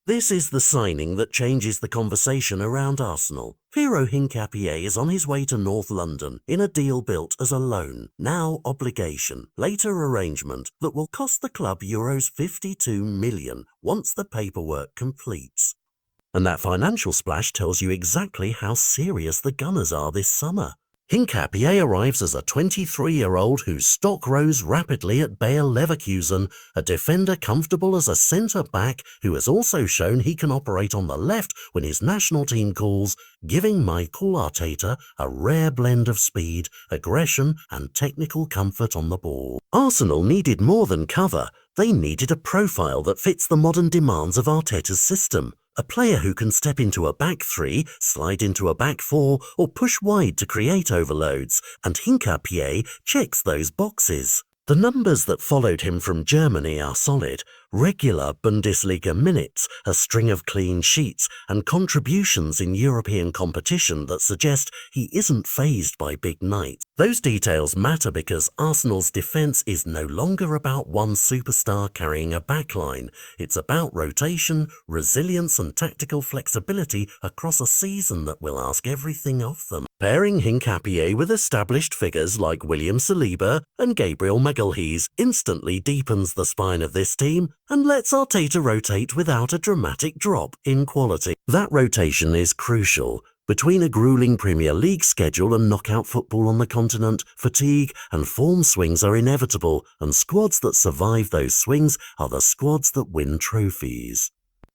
This is the signing that changes the conversation around Arsenal. Hincapié is on his way to North London in a deal built as a loan, now obligation, later arrangement that will cost the club euros 52 million once the paperwork completes. And that financial splash tells you exactly how serious the Gunners are this summer. Hincapié arrives as a 23-year-old whose stock rose rapidly at Bayer Leverkusen, a defender comfortable as a centre-back who has also shown he can operate on the left when his national team calls, giving Mikel Arteta a rare blend of speed, aggression and technical comfort on the ball. Arsenal needed more than cover. They needed a profile that fits the modern demands of Arteta's system. A player who can step into a back three, slide into a back four, or push wide to create overloads, and Hincapié checks those boxes. The numbers that followed him from Germany are solid. Regular Bundesliga minutes, a string of clean sheets, and contributions in European competition that suggest he isn't fazed by big nights. Those details matter because Arsenal's defence is no longer about one superstar carrying a backline. It's about rotation, resilience and tactical flexibility across a season that will ask everything of them. Pairing Hincapié with established figures like William Saliba and Gabriel Magalhaes instantly deepens the spine of this team and lets Arteta rotate without a dramatic drop in quality. That rotation is crucial. Between a grueling Premier League schedule and knockout football on the continent, fatigue and form swings are inevitable, and squads that survive those swings are the squads that win trophies.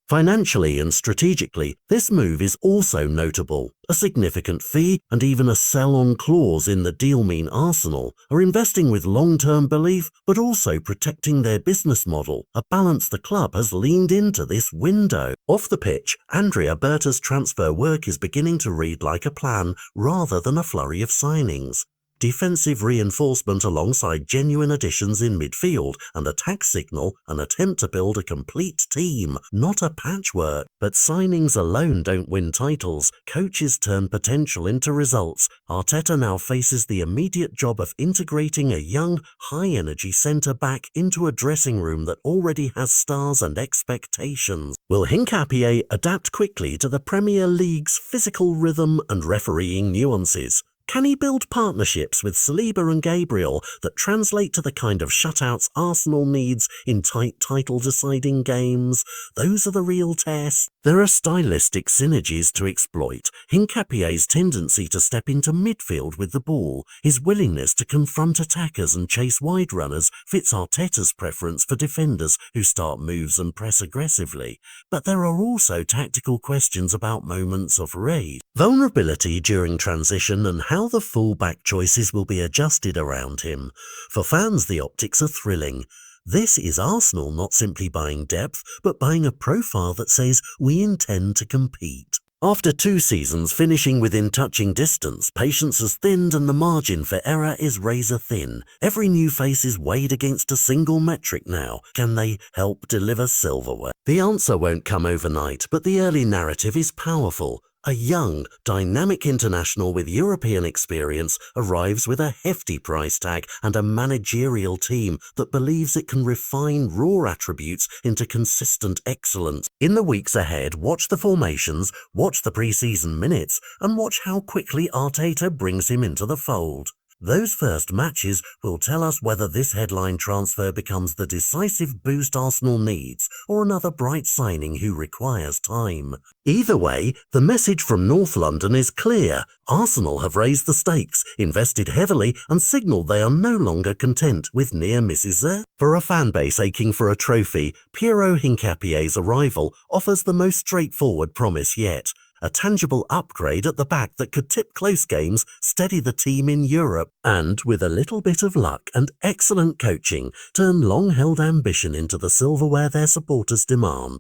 Financially and strategically, this move is also notable. A significant fee and even a sell-on clause in the deal mean Arsenal are investing with long-term belief but also protecting their business model, a balance the club has leaned into this window. Off the pitch, Andrea Berta's transfer work is beginning to read like a plan rather than a flurry of signings. Defensive reinforcement alongside genuine additions in midfield and attack signal an attempt to build a complete team, not a patchwork. But signings alone don't win titles. Coaches turn potential into results. Arteta now faces the immediate job of integrating a young, high-energy centre-back into a dressing room that already has stars and expectations. Will Hincapié adapt quickly to the Premier League's physical rhythm and refereeing nuances? Can he build partnerships with Saliba and Gabriel that translate to the kind of shutouts Arsenal needs in tight title-deciding games? Those are the real tests. There are stylistic synergies to exploit. Hincapié's tendency to step into midfield with the ball, his willingness to confront attackers and chase wide runners fits Arteta's preference for defenders who start moves and press aggressively. But there are also tactical questions about moments of raid, vulnerability during transition and how the full-back choices will be adjusted around him. For fans, the optics are thrilling. This is Arsenal not simply buying depth, but buying a profile that says we intend to compete. After 2 seasons finishing within touching distance, patience has thinned and the margin for error is razor thin. Every new face is weighed against a single metric now. Can they help deliver silverware? The answer won't come overnight, but the early narrative is powerful. A young, dynamic international with European experience arrives with a hefty price tag and a managerial team that believes it can refine raw attributes into consistent excellence. In the weeks ahead, watch the formations, watch the pre-season minutes, and watch how quickly Arteta brings him into the fold. Those first matches will tell us whether this headline transfer becomes the decisive boost Arsenal needs or another bright signing who requires time. Either way, the message from North London is clear. Arsenal have raised the stakes, invested heavily and signalled they are no longer content with near misses there. For a fanbase aching for a trophy, Hincapié's arrival offers the most straightforward promise yet. A tangible upgrade at the back that could tip close games, steady the team in Europe, and, with a little bit of luck and excellent coaching, turn long-held ambition into the silverware their supporters demand.